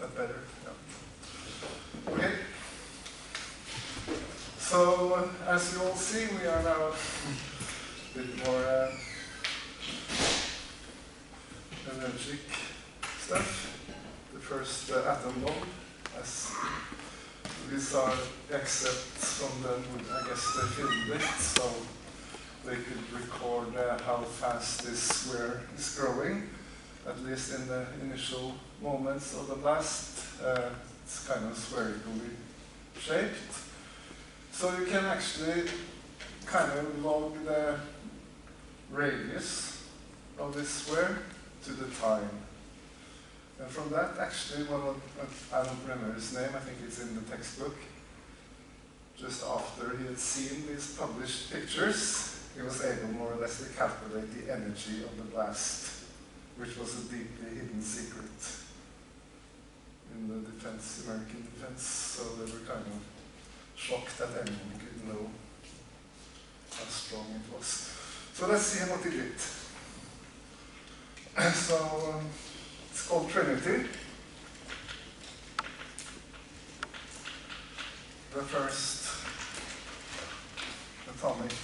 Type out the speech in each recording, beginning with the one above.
that better? Yeah. Okay. So, as you all see, we are now a bit more energetic stuff. The first atom bomb, as these are excerpts from the, I guess they filmed it, so they could record how fast this square is growing, at least in the initial moments of the blast. It's kind of spherically shaped. So you can actually kind of log the radius of this square to the time. And from that, actually, I don't remember his name, I think it's in the textbook. Just after he had seen these published pictures, he was able more or less to calculate the energy of the blast, which was a deeply hidden secret in the defense, American defense. So they were kind of shocked that anyone could know how strong it was. So let's see what he did. So it's called Trinity. The first atomic,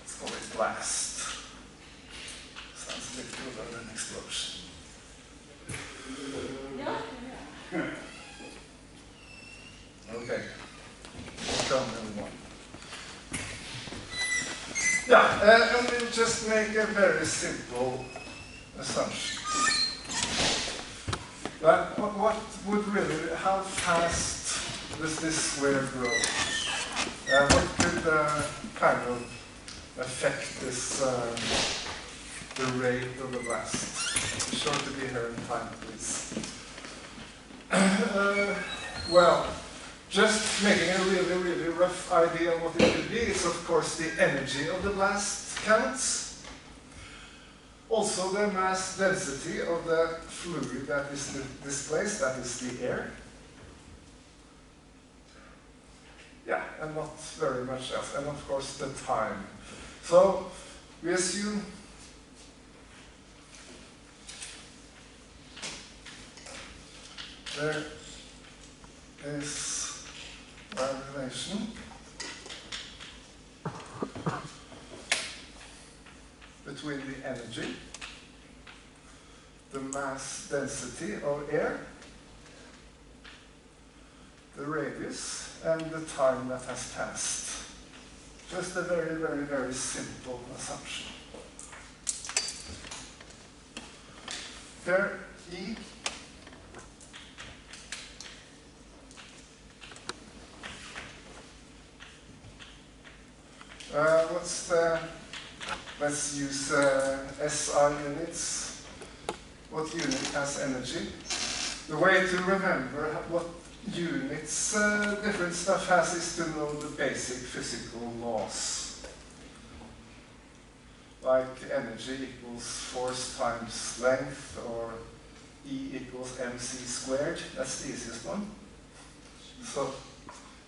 let's call it blast. Sounds a bit cooler than explosion. Okay, welcome everyone. Yeah, and we'll just make a very simple assumption. But what would really, how fast does this square grow? What could kind of affect this, the rate of the blast? Be sure to be here in time, please. Well, just making a really, really rough idea of what it could be is, of course, the energy of the blast counts. Also, the mass density of the fluid that is displaced, that is the air. Yeah, and not very much else. And of course, the time. So, we assume there is a relation between the energy, the mass density of air, the radius, and the time that has passed. Just a very, very, very simple assumption. There, E what's the, let's use SI units. What unit has energy? The way to remember what units different stuff has is to know the basic physical laws. Like energy equals force times length, or E equals mc squared. That's the easiest one. So,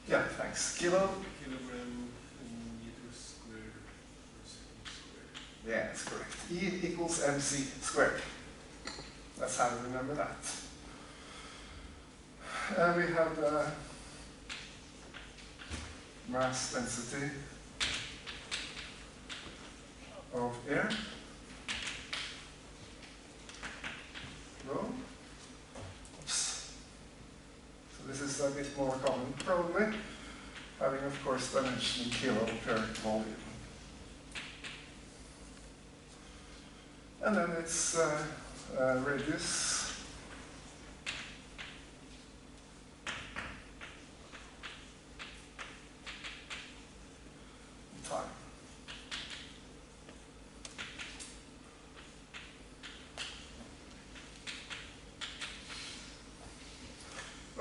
yeah, thanks. Kilogram meters squared per second squared. Yeah, that's correct. E equals mc squared. That's how we remember that. And we have the mass density of air. Rho. Oops. So this is a bit more common, probably, having, of course, dimension in kilo per volume. And then it's radius. Time.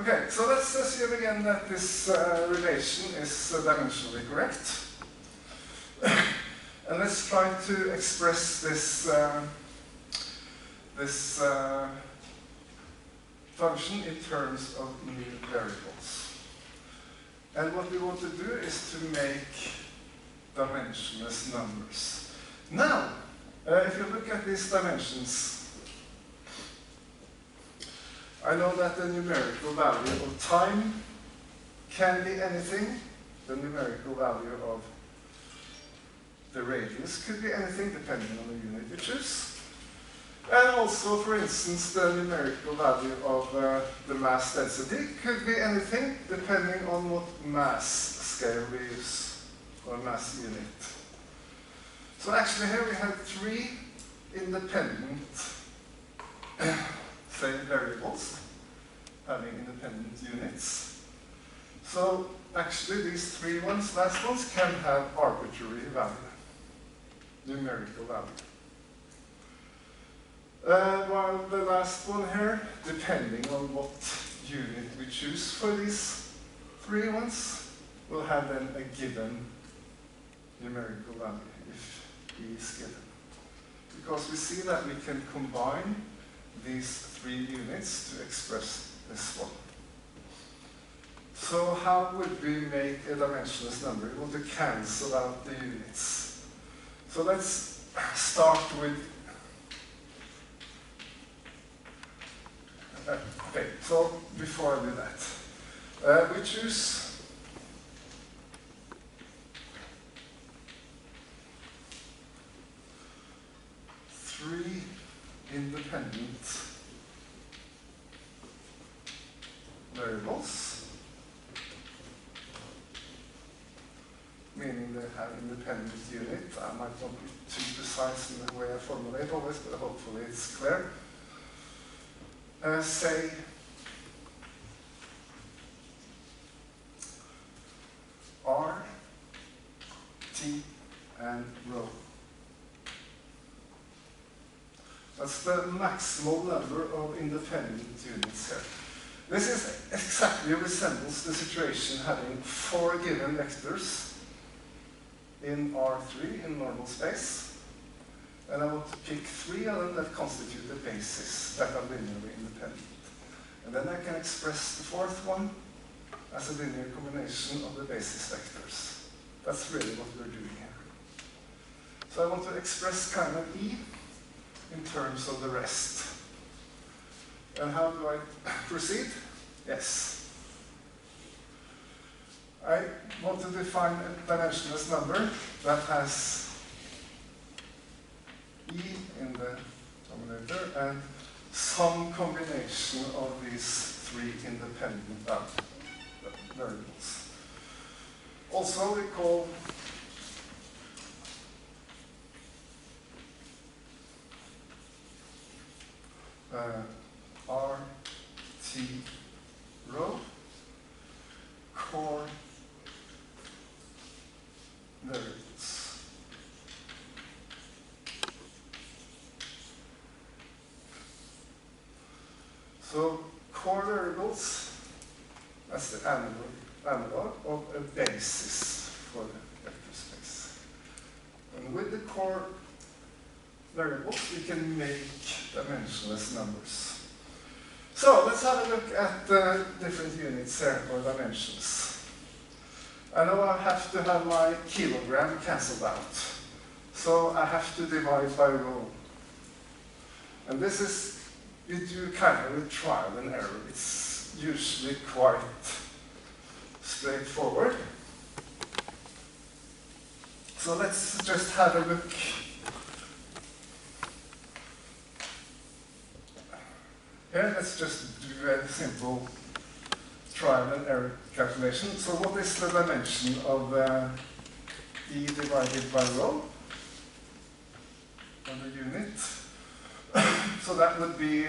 Okay, so let's assume again that this relation is dimensionally correct. And let's try to express this function in terms of new variables. And what we want to do is to make dimensionless numbers. Now, if you look at these dimensions, I know that the numerical value of time can be anything. The numerical value of the radius could be anything depending on the unit you choose. And also, for instance, the numerical value of the mass density could be anything depending on what mass scale we use, or mass unit. So actually here we have three independent say variables having independent units. So actually these last ones can have arbitrary value, numerical value. While the last one here, depending on what unit we choose for these three ones, will have then a given numerical value if E is given. Because we see that we can combine these three units to express this one. So how would we make a dimensionless number? We want to cancel out the units. So let's start with, okay, so before I do that, we choose three independent variables, meaning they have independent unit. I might not be too precise in the way I formulate always, but hopefully it's clear. Say R, T, and rho. That's the maximal number of independent units here. This is exactly resembles the situation having four given vectors in R3 in normal space. And I want to pick three of them that constitute the basis that are linearly independent. And then I can express the fourth one as a linear combination of the basis vectors. That's really what we're doing here. So I want to express kind of E in terms of the rest. And how do I proceed? Yes. I want to define a dimensionless number that has E in the denominator and some combination of these three independent variables. Also, we call R, T, rho core variables. So core variables, that's the analog of a basis for the vector space. And with the core variables, we can make dimensionless numbers. So let's have a look at the different units here, or dimensions. I know I have to have my kilogram cancelled out. So I have to divide by rho. And this is, you do kind of a trial and error. It's usually quite straightforward. So let's just have a look. Here, let's just do a simple trial and error calculation. So what is the dimension of E divided by rho on the unit? So that would be,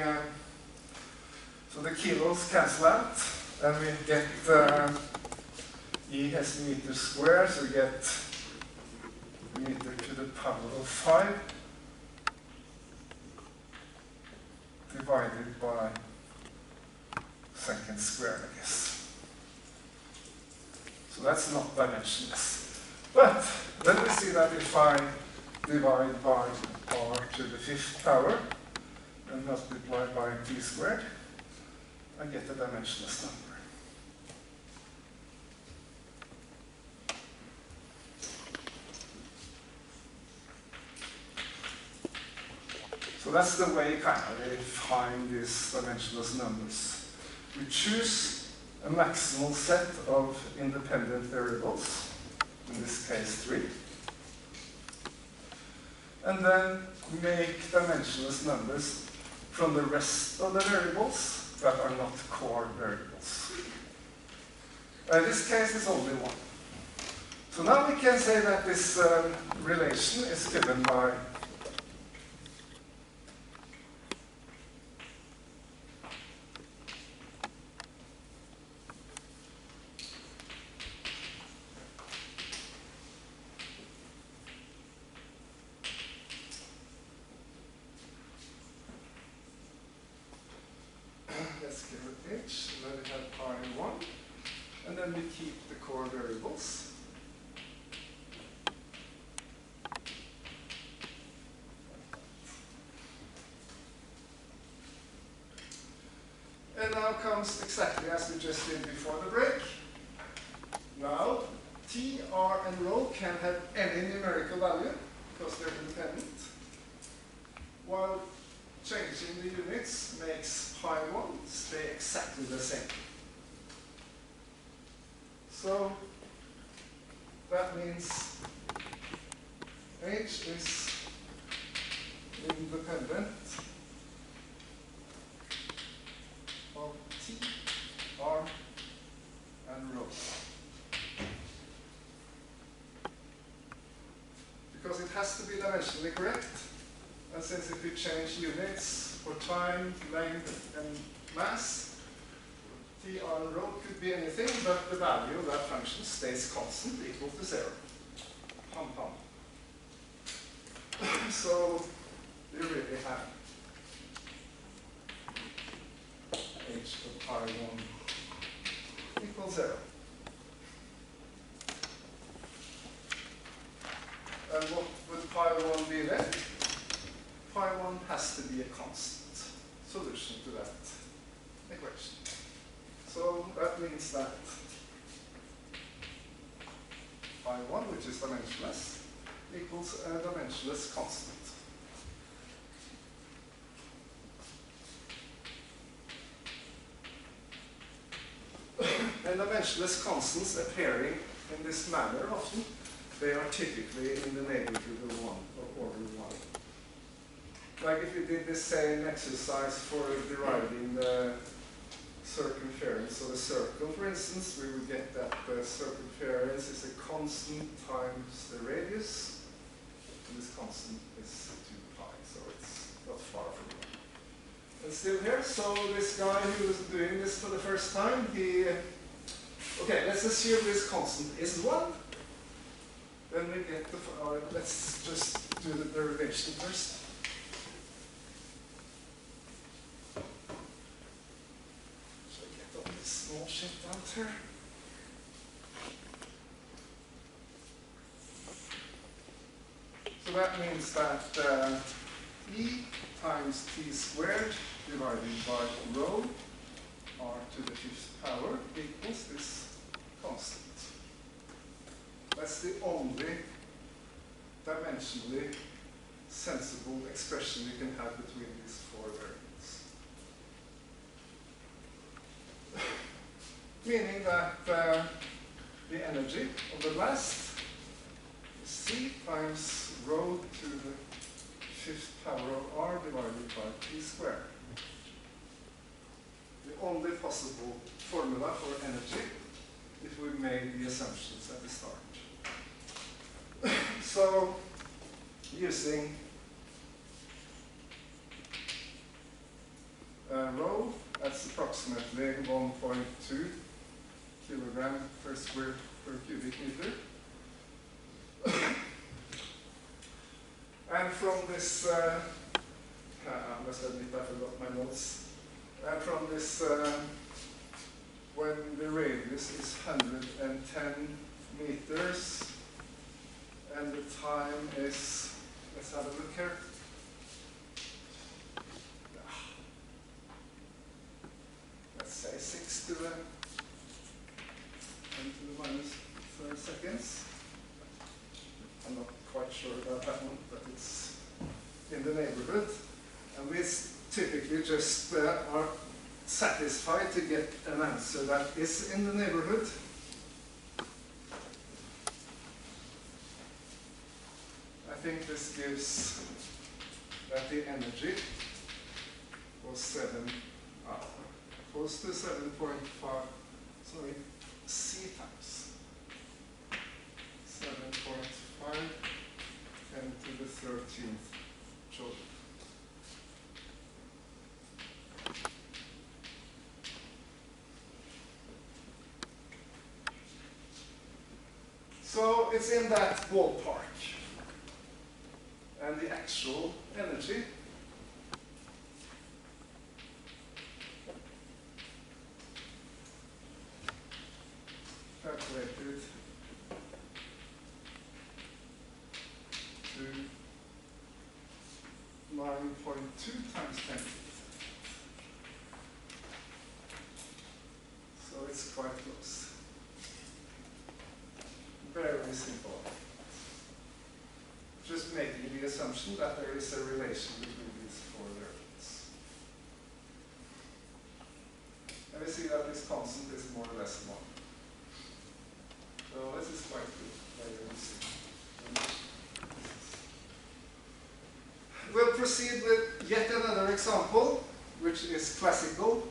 so the kilos cancel out, and we get E as meters squared, so we get meter to the power of 5 divided by second squared, I guess. So that's not dimensionless. But then we see that if I divide by r to the 5th power and multiply by t squared, I get a dimensionless number. So that's the way kind of we find these dimensionless numbers. We choose a maximal set of independent variables, in this case 3, and then make dimensionless numbers from the rest of the variables that are not core variables. In this case, it's only 1. So now we can say that this relation is given by let's give it h, and then we have pi 1, and then we keep the core variables. And now comes exactly as we just did before the break. Now, t, r, and rho can have any numerical value because they're independent, while changing the units makes pi 1 stay exactly the same. So that means h is independent of t, r, and rho. Because it has to be dimensionally correct, and since if you change units for time, length, and mass, t, r, and rho could be anything, but the value of that function stays constant, equal to 0. Pum pum. So you really have h of pi 1 equals 0. And what would pi 1 be then? Pi 1 has to be a constant solution to that equation. So that means that pi 1, which is dimensionless, equals a dimensionless constant. And dimensionless constants appearing in this manner often, they are typically in the neighborhood of 1, of order 1. Like if we did the same exercise for deriving the circumference of a circle, for instance, we would get that the circumference is a constant times the radius, and this constant is 2 pi, so it's not far from 1. And still here, so this guy who was doing this for the first time, he, okay, let's assume this constant is 1. Then we get the, let's just do the derivation first. Should I get all this small shit out here? So that means that e times t squared divided by rho r to the 5th power equals this constant. That's the only dimensionally sensible expression you can have between these 4 variables. Meaning that the energy of the blast is c times rho to the 5th power of r divided by t squared. The only possible formula for energy if we made the assumptions at the start. So, using rho, that's approximately 1.2 kilogram per cubic meter. And from this, I must admit I forgot my notes. And from this, when the radius is 110 meters, and the time is, let's have a look here. Let's say 6 to the 10 to the minus 3 seconds. I'm not quite sure about that one, but it's in the neighborhood. And we typically just are satisfied to get an answer that is in the neighborhood. I think this gives that the energy was close to 7.5, sorry, C times 7.5 10 to the 13th joule. So it's in that ballpark. And the actual energy calculated to 9.2 times 10. So it's quite close. Very simple. Just making the assumption that there is a relation between these four variables. And we see that this constant is more or less 1. So this is quite good. Very easy. We'll proceed with yet another example, which is classical.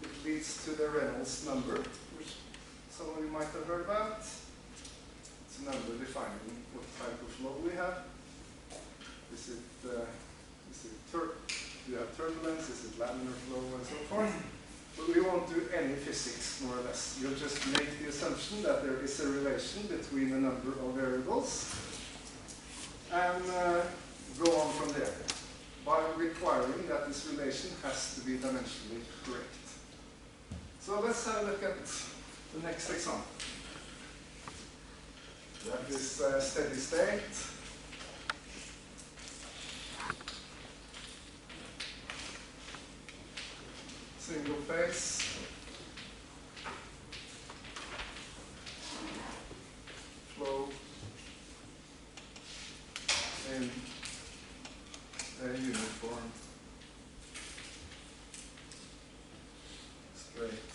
It leads to the Reynolds number, which some of you might have heard about. It's a number defining what type of flow we have. Do you have turbulence? Is it laminar flow, and so forth? But we won't do any physics, more or less. You'll just make the assumption that there is a relation between a number of variables and go on from there by requiring that this relation has to be dimensionally correct. So let's have a look at the next example. That is steady state. Single phase. Flow in a uniform straight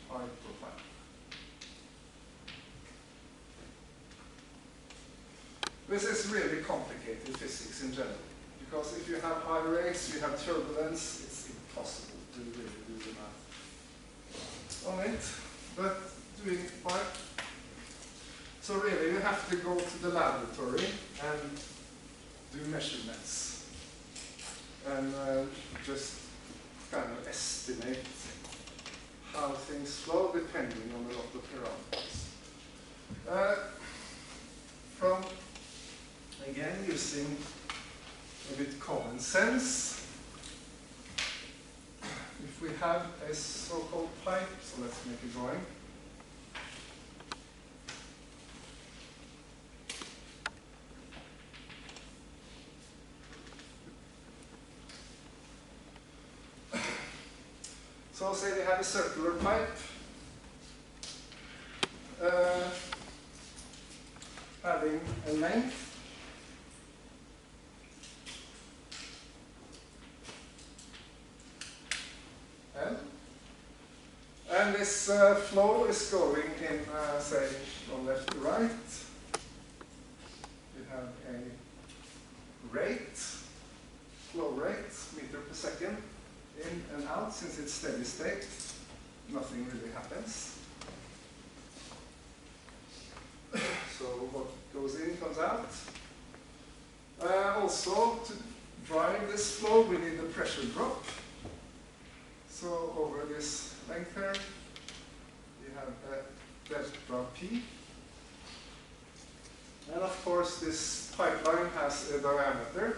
pipeline. This is really complicated physics in general, because if you have high rates, you have turbulence, it's impossible to really do the math on it, but doing it fine. So really, you have to go to the laboratory and do measurements and just kind of estimate how things flow depending on a lot of parameters. From, again, using a bit common sense, if we have a so-called pipe, so let's make a drawing. So say we have a circular pipe having a length L, and this flow is going in, say, from left to right. We have a rate, flow rate, meter per second, in and out. Since it's steady state, nothing really happens. So what goes in comes out. Also, to drive this flow, we need a pressure drop. So over this length here, we have a delta P. And of course, this pipeline has a diameter.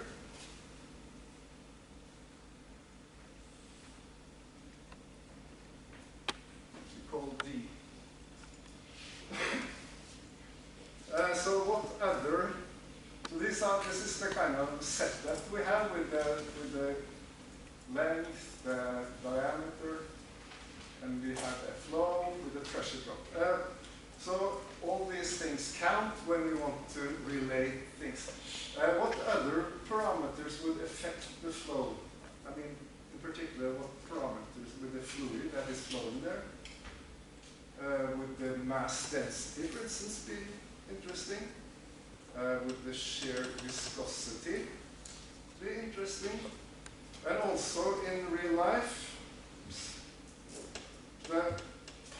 Called D. So what other? So this is the kind of setup we have with the length, the diameter, and we have a flow with a pressure drop. So all these things count when we want to relate things. What other parameters would affect the flow? I mean, in particular, what parameters with the fluid that is flowing there? Would the mass density, for instance, be interesting? Would the shear viscosity be interesting? And also in real life, the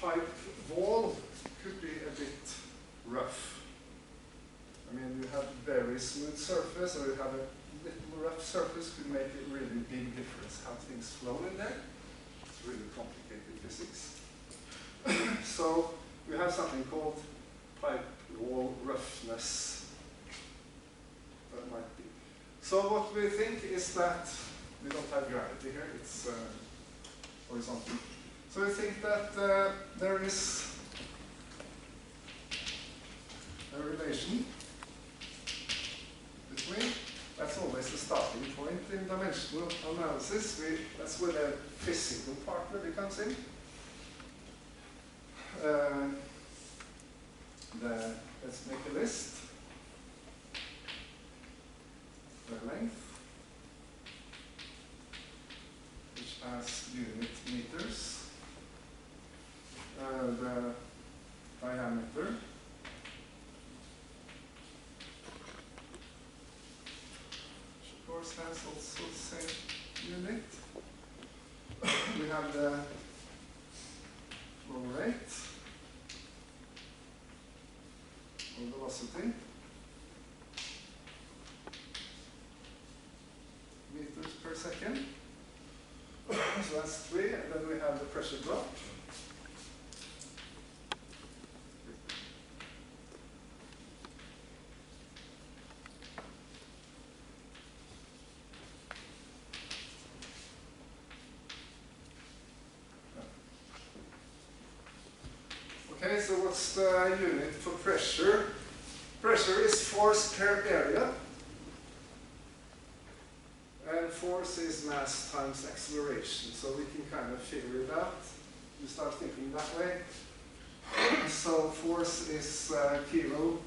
pipe wall could be a bit rough. I mean, you have very smooth surface, or you have a little rough surface, could make a really big difference how things flow in there. It's really complicated physics. So we have something called pipe wall roughness. That might be. So what we think is that we don't have gravity here, it's horizontal. So we think that there is a relation between, that's always the starting point in dimensional analysis. That's where the physical part really comes in. Let's make a list. The length, which has unit meters. The diameter. Which of course has also the same unit. We have the flow rate, or velocity, meters per second. So that's 3, and then we have the pressure drop. Okay, so what's the unit for pressure? Pressure is force per area. And force is mass times acceleration. So we can kind of figure it out. You start thinking that way. So force is kilo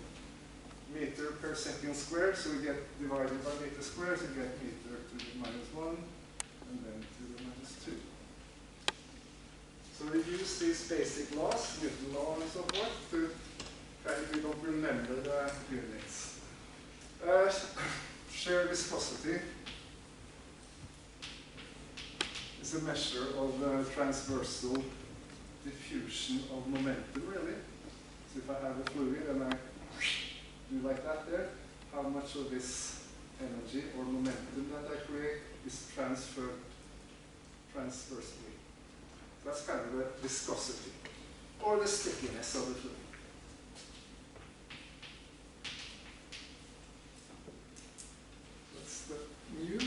meter per second squared. So we get divided by meter squared, so we get meter to the -1, and then to the -2. So we use these basic laws, Newton law and so forth, to kind of, we don't remember the units. Shear viscosity is a measure of the transversal diffusion of momentum, really. So if I have a fluid and I do like that there, how much of this energy or momentum that I create is transferred transversely. That's kind of the viscosity, or the stickiness of the fluid. That's the mu,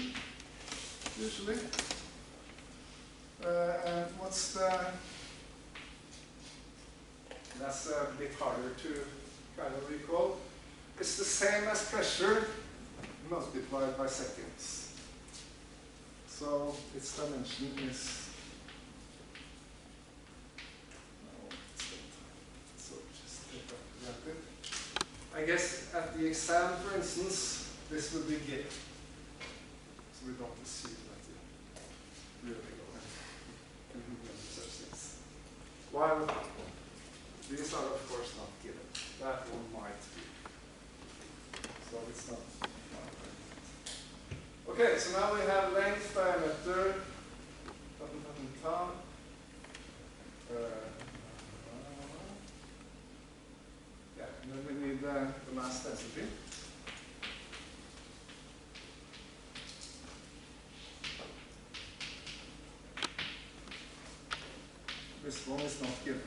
usually. And what's the, that's a bit harder to kind of recall. It's the same as pressure multiplied by seconds. So its dimension is, I guess at the exam, for instance, this would be given. So we don't assume that you really go and remember such things. While these are, of course, not given. That one might be. So it's not. Okay, so now we have length, diameter, and then we need the mass density. This one is not given.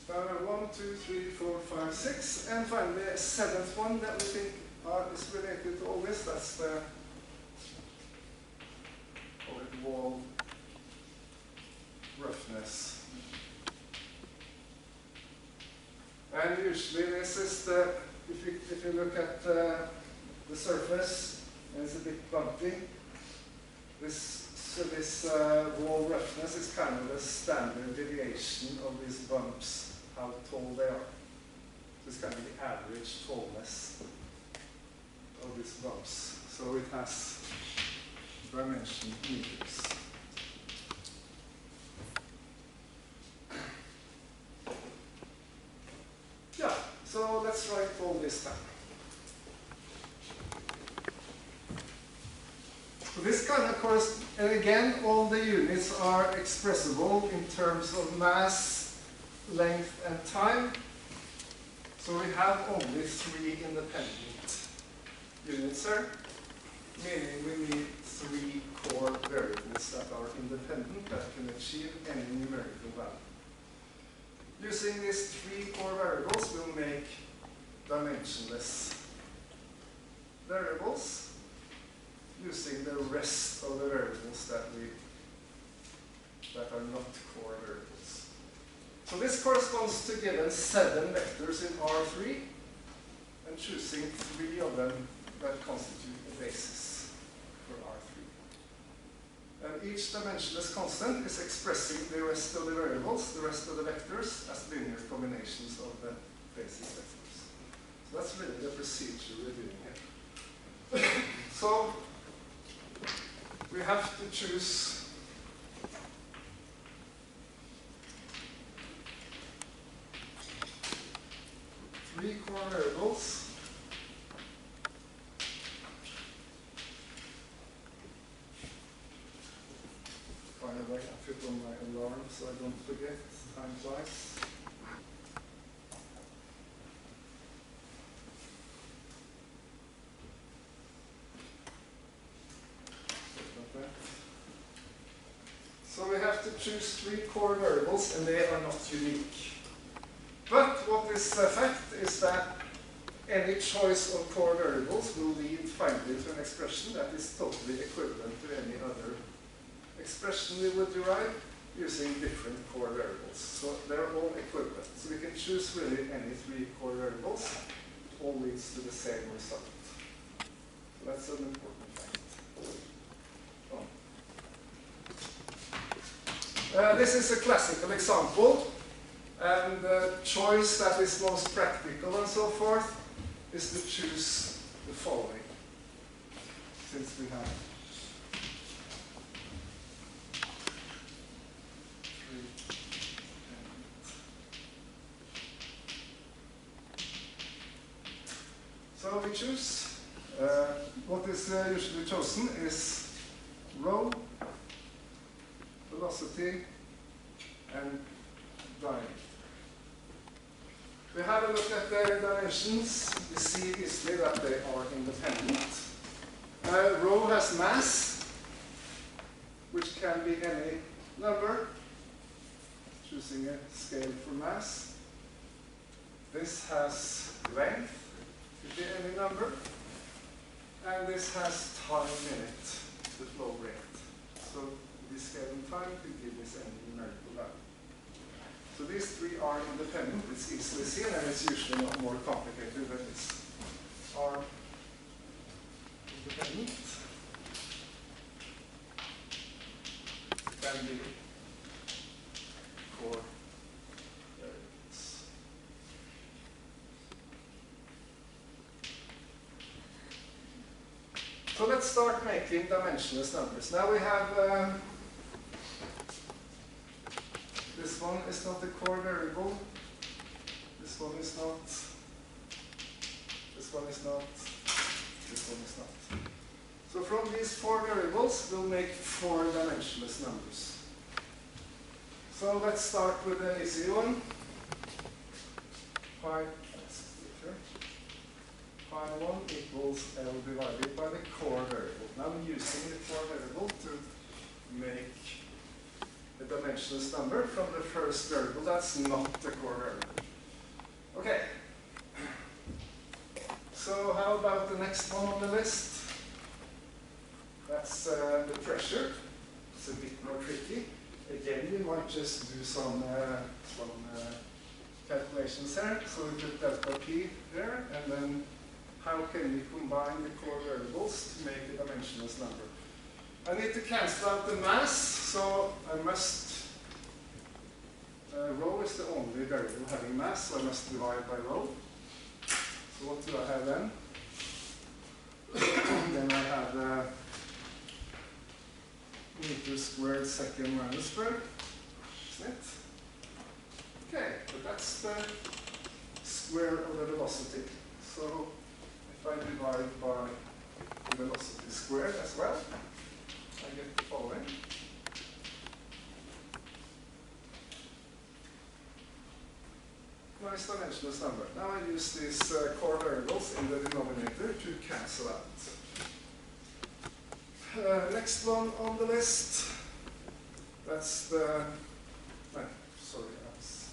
1, 2, 3, 4, 5, 6, and finally a 7th one that we think is related to all this. That's the wall roughness. And usually this is the, if you look at the surface, and it's a bit bumpy, this So this wall roughness is kind of the standard deviation of these bumps, how tall they are. So it's kind of the average tallness of these bumps. So it has dimension meters. Yeah, so let's write all this down. So this kind of course, and again, all the units are expressible in terms of mass, length, and time. So we have only 3 independent units here, meaning we need 3 core variables that are independent that can achieve any numerical value. Using these 3 core variables, we'll make dimensionless variables using the rest of the variables that are not core variables. So this corresponds to given 7 vectors in R3 and choosing 3 of them that constitute the basis for R3. And each dimensionless constant is expressing the rest of the variables, the rest of the vectors, as linear combinations of the basis vectors. So that's really the procedure we're doing here. So we have to choose three core variables. Finally, I can put on my alarm so I don't forget. Time flies. So we have to choose 3 core variables, and they are not unique. But what this fact is that any choice of core variables will lead finally to an expression that is totally equivalent to any other expression we would derive using different core variables. So they're all equivalent. So we can choose really any 3 core variables. It all leads to the same result. So that's an important fact. This is a classical example, and the choice that is most practical and so forth is to choose the following, since we have 3. So we choose, what is usually chosen is rho, velocity, and diameter. We have a look at their dimensions. We see easily that they are independent. Rho has mass, which can be any number, choosing a scale for mass. This has length, could be any number. And this has time in it, the flow rate. So this scale in time could give this any numerical value. So these 3 are independent. It's easily seen, and it's usually not more complicated than this. Are independent. Can be core variables. So let's start making dimensionless numbers. Now we have this one is not a core variable. This one is not. This one is not. This one is not. So from these 4 variables, we'll make 4 dimensionless numbers. So let's start with an easy one. Pi 1 equals L divided by the core variable. Now I'm using the core variable to make a dimensionless number from the first variable that's not the core variable. Okay. So how about the next one on the list? That's the pressure. It's a bit more tricky. Again, we might just do some calculations here. So we put delta P there, and then how can we combine the core variables to make a dimensionless number? I need to cancel out the mass, so I must, rho is the only variable having mass, so I must divide by rho. So what do I have then? Then I have meter squared second minus squared, isn't it? Okay, but that's the square of the velocity. So if I divide by the velocity squared as well, I get the following. Nice dimensionless number. Now I use these core variables in the denominator to cancel out. Next one on the list, that's the, no, sorry, that's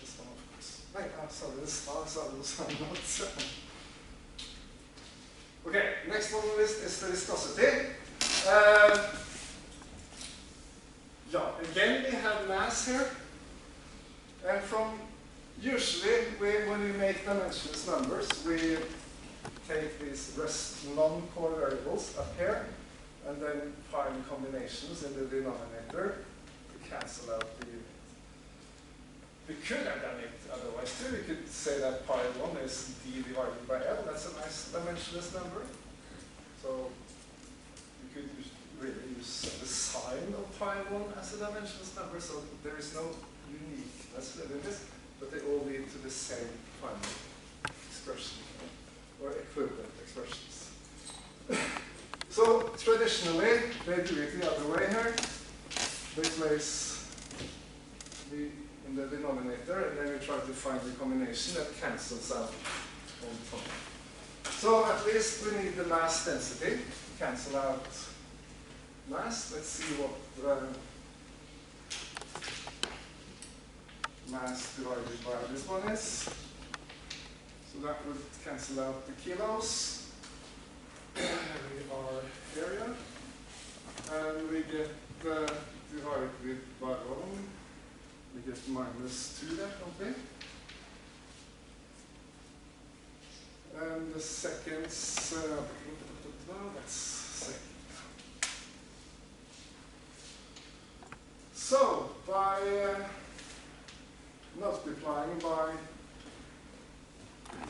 this one of course. No, sorry, the stars are those are not. Okay, next one on the list is the viscosity. Yeah, again we have mass here, and from usually when we make dimensionless numbers, we take these rest non-core variables up here, and then find combinations in the denominator to cancel out the unit. We could have done it otherwise too. We could say that pi 1 is d divided by L. That's a nice dimensionless number. So you could really use the sign of pi 1 as a dimensionless number, so there is no uniqueness within this, but they all lead to the same final expression, or equivalent expressions. So traditionally, they do it the other way here. They place the in the denominator, and then we try to find the combination that cancels out all the time. So at least we need the mass density to cancel out mass. Let's see what mass divided by this one is. So that would cancel out the kilos. We are area. And we get divided by 1. We get minus 2 there, don't we? And the seconds, that's second. So, by multiplying by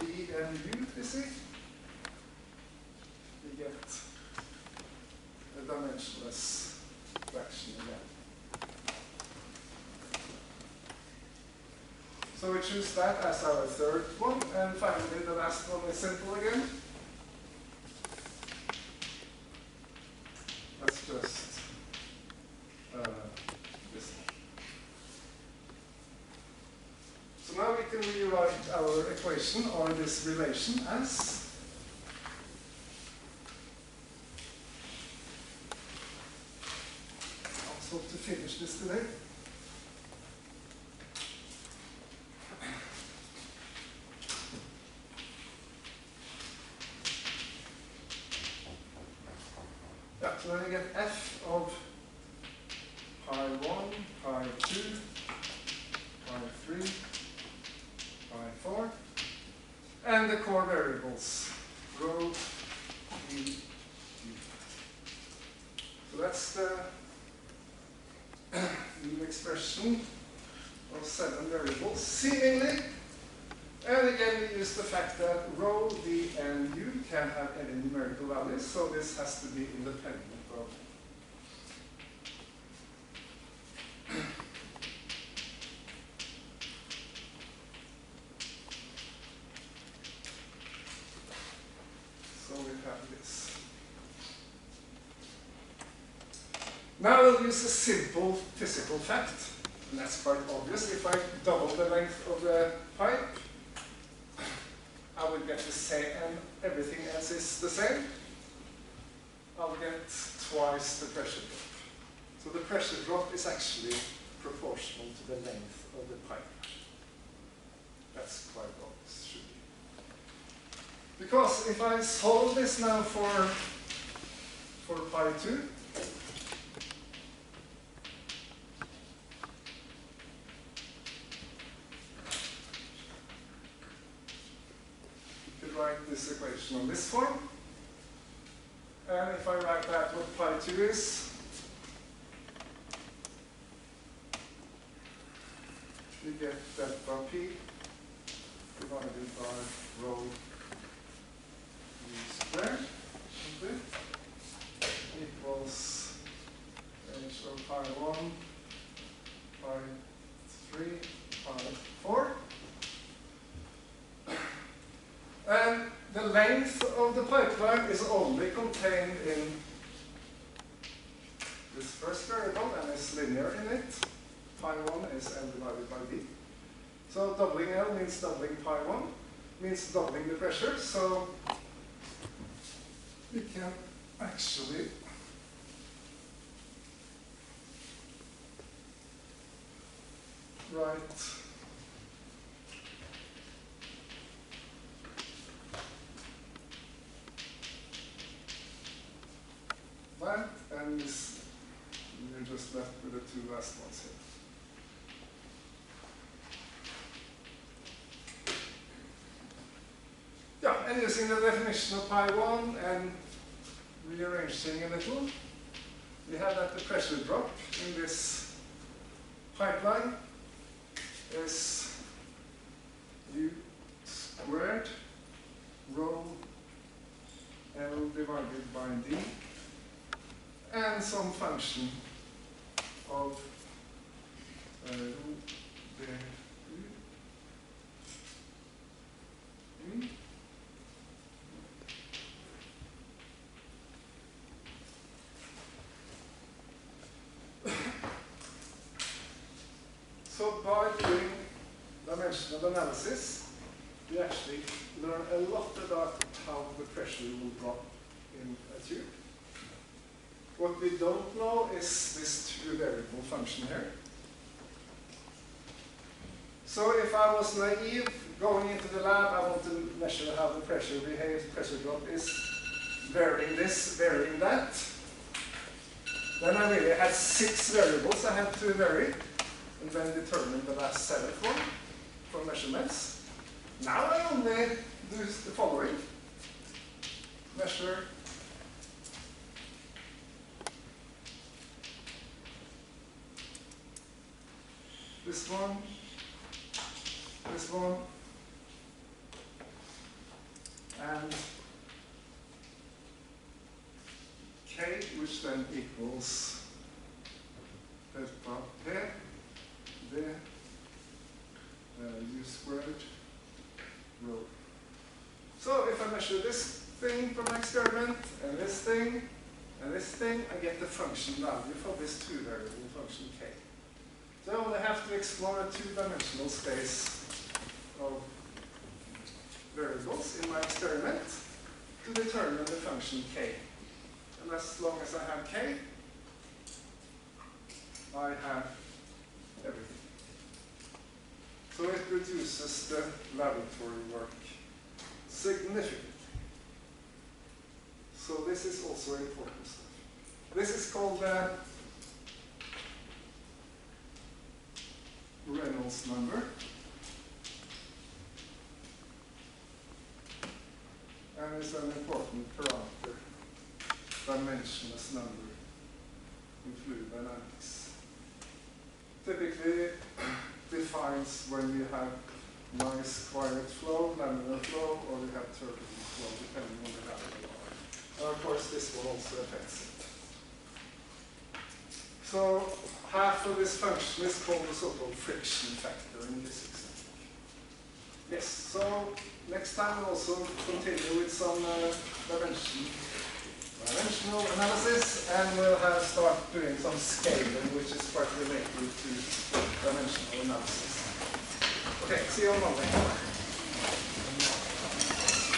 d and u, you see, we get a dimensionless fraction again. So we choose that as our third one, and finally the last one is simple again. That's just this one. So now we can rewrite our equation, or this relation, as I hope to finish this today. So then I get f of pi 1, pi 2, pi 3, pi 4, and the core variables, rho, e, u. So that's the new expression of 7 variables, seemingly. And again, we use the fact that rho, d, and u can have any numerical values, so this has to be independent of. So we have this. Now we'll use a simple physical fact, and that's quite obvious. If I double the length of the pipe, I will get the same, and everything else is the same. I'll get twice the pressure drop. So the pressure drop is actually proportional to the length of the pipe. That's quite obvious, should be. Because if I solve this now for pi 2, write this equation on this form. And if I write out what pi 2 is, you get delta p divided by rho u squared simply equals h of pi 1, pi 3, pi 4. And the length of the pipeline is only contained in this first variable and is linear in it. Pi 1 is L divided by D. So doubling L means doubling pi 1, means doubling the pressure. So we can actually write that, and this, we're just left with the two last ones here. Yeah, and using the definition of pi 1 and rearranging a little, we have that the pressure drop in this pipeline is u squared rho L divided by D and some function of rho d u So by doing dimensional analysis, we actually learn a lot about how the pressure will drop in a tube. What we don't know is this two-variable function here. So if I was naive going into the lab, I want to measure how the pressure behaves, pressure drop is varying this, varying that. Then I really had 6 variables I had to vary, and then determine the last 7th one for measurements. Now I only do the following. Measure this one, and K, which then equals delta P, D, u squared rho. So if I measure this thing from my experiment, and this thing, I get the function value for this two-variable function K. So I only have to explore a two-dimensional space of variables in my experiment to determine the function K. And as long as I have K, I have everything. So it reduces the laboratory work significantly. So this is also important stuff. This is called the Reynolds number. And it's an important parameter, dimensionless number in fluid dynamics. Typically defines when we have nice quiet flow, laminar flow, or we have turbulent flow, depending on the value. And of course, this one also affects it. So half of this function is called the so-called friction factor in physics. Yes, so next time we'll also continue with some dimensional analysis, and we'll start doing some scaling, which is quite related to dimensional analysis. Okay, see you on Monday.